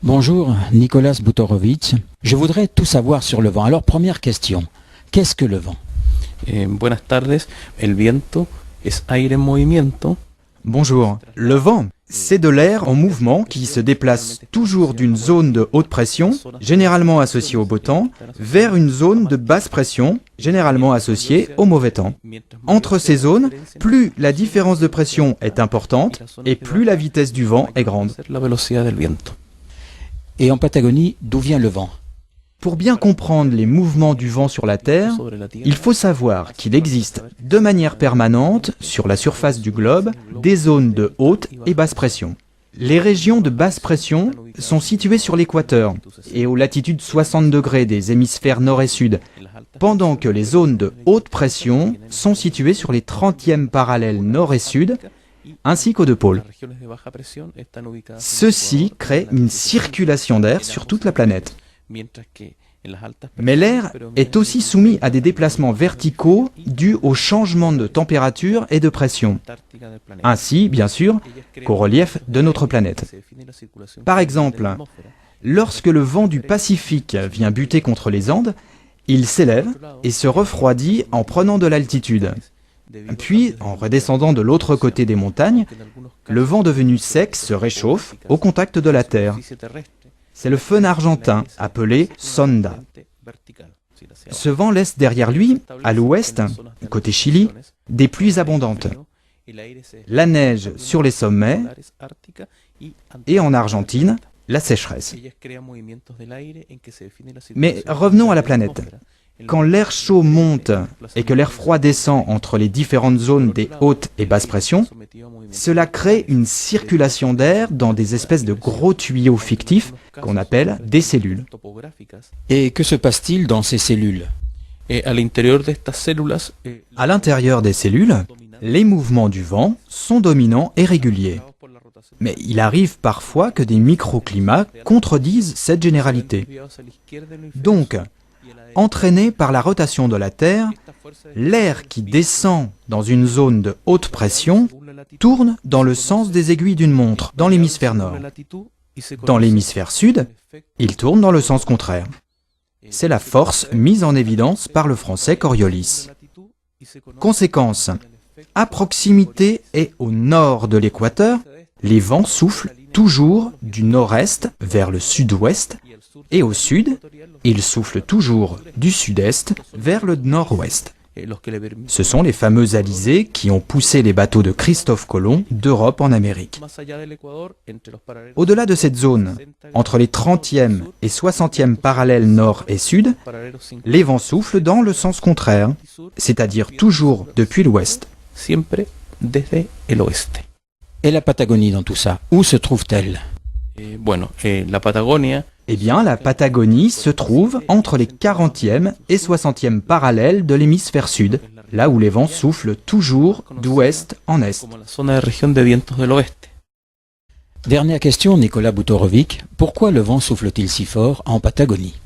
Bonjour, Nicolas Butorovic. Je voudrais tout savoir sur le vent. Alors, première question, qu'est-ce que le vent? Buenas tardes, el viento es aire en movimiento. Bonjour. Le vent, c'est de l'air en mouvement qui se déplace toujours d'une zone de haute pression, généralement associée au beau temps, vers une zone de basse pression, généralement associée au mauvais temps. Entre ces zones, plus la différence de pression est importante et plus la vitesse du vent est grande. La velocidad del viento. Et en Patagonie, d'où vient le vent? Pour bien comprendre les mouvements du vent sur la Terre, il faut savoir qu'il existe de manière permanente, sur la surface du globe, des zones de haute et basse pression. Les régions de basse pression sont situées sur l'équateur et aux latitudes 60 degrés des hémisphères nord et sud, pendant que les zones de haute pression sont situées sur les 30e parallèles nord et sud, ainsi qu'aux deux pôles. Ceci crée une circulation d'air sur toute la planète. Mais l'air est aussi soumis à des déplacements verticaux dus au changement de température et de pression, ainsi, bien sûr, qu'au relief de notre planète. Par exemple, lorsque le vent du Pacifique vient buter contre les Andes, il s'élève et se refroidit en prenant de l'altitude. Puis, en redescendant de l'autre côté des montagnes, le vent devenu sec se réchauffe au contact de la Terre. C'est le fön argentin, appelé sonda. Ce vent laisse derrière lui, à l'ouest, côté Chili, des pluies abondantes, la neige sur les sommets et en Argentine, la sécheresse. Mais revenons à la planète. Quand l'air chaud monte et que l'air froid descend entre les différentes zones des hautes et basses pressions, cela crée une circulation d'air dans des espèces de gros tuyaux fictifs qu'on appelle des cellules. Et que se passe-t-il dans ces cellules? À l'intérieur des cellules, les mouvements du vent sont dominants et réguliers. Mais il arrive parfois que des microclimats contredisent cette généralité. Donc, entraîné par la rotation de la Terre, l'air qui descend dans une zone de haute pression tourne dans le sens des aiguilles d'une montre dans l'hémisphère nord. Dans l'hémisphère sud, il tourne dans le sens contraire. C'est la force mise en évidence par le français Coriolis. Conséquence, à proximité et au nord de l'équateur, les vents soufflent toujours du nord-est vers le sud-ouest, et au sud, ils soufflent toujours du sud-est vers le nord-ouest. Ce sont les fameux alizés qui ont poussé les bateaux de Christophe Colomb d'Europe en Amérique. Au-delà de cette zone, entre les 30e et 60e parallèles nord et sud, les vents soufflent dans le sens contraire, c'est-à-dire toujours depuis l'ouest. Et la Patagonie dans tout ça, où se trouve-t-elle? Eh bien, la Patagonie se trouve entre les 40e et 60e parallèles de l'hémisphère sud, là où les vents soufflent toujours d'ouest en est. Dernière question, Nicolas Butorovic. Pourquoi le vent souffle-t-il si fort en Patagonie?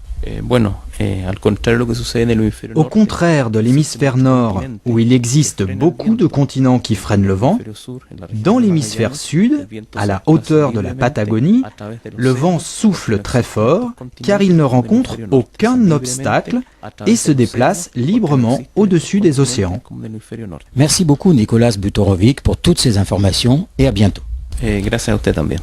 Au contraire de l'hémisphère nord, où il existe beaucoup de continents qui freinent le vent, dans l'hémisphère sud, à la hauteur de la Patagonie, le vent souffle très fort car il ne rencontre aucun obstacle et se déplace librement au-dessus des océans. Merci beaucoup, Nicolas Butorovic, pour toutes ces informations et à bientôt. Gracias a usted también.